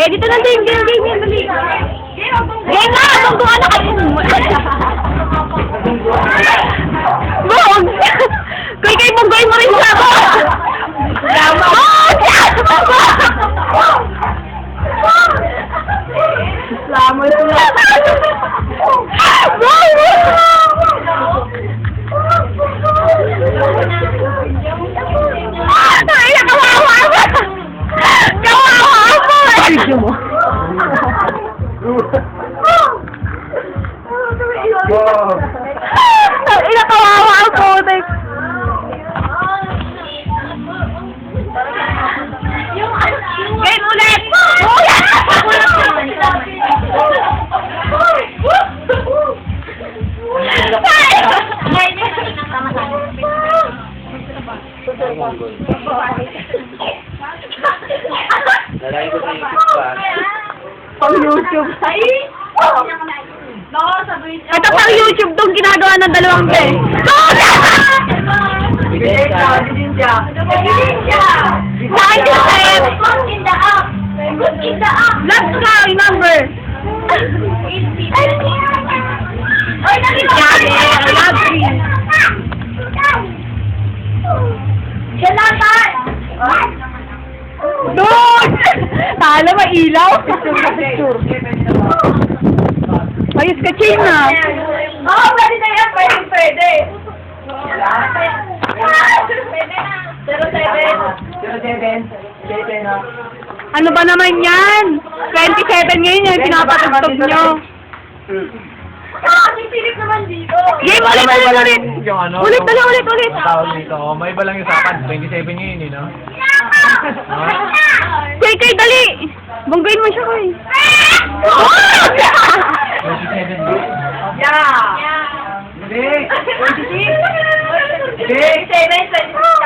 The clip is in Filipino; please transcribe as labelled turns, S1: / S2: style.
S1: Kaya dito na din, game yan, dali. Game na, tungtungan na kayo. Bog! Kuy, kay bunggoy mo rin siya ako. Salamat sila. Ay, kawawa mo! Kawawa mo! Video mo. Ay, kawawa ako. Game ulit!
S2: Lalaki ko sa YouTube pa.
S1: Pang YouTube.
S3: Nako, sabihin niya.
S1: Ito pang YouTube tong ginagawa ng dalawang be.
S3: Ninja.
S1: Saan ka sa'yo?
S3: Put in the app. Put in the app.
S1: Last call number.
S3: Oy, nakita ko.
S1: I love you.
S3: Yan lang, Tan.
S1: Doon! Tala, mailaw. Picture. Ayos ka, Chin, na.
S3: Oo, pwede na yan. Pwede. Pwede na. 07.
S1: Ano ba naman yan? 27 ngayon yung pinapatugtog nyo.
S3: Kasi silip naman dito.
S1: Game, ulit.
S2: Yung ano?
S1: Ulit.
S2: Ang tawag dito. Oh, may iba lang yung sakan. 27 ngayon eh, no?
S1: Kay, dali. Bunggoyin mo siya, Kuy.
S2: 27 din.
S3: Yeah.
S2: Hindi.
S3: 26. 27.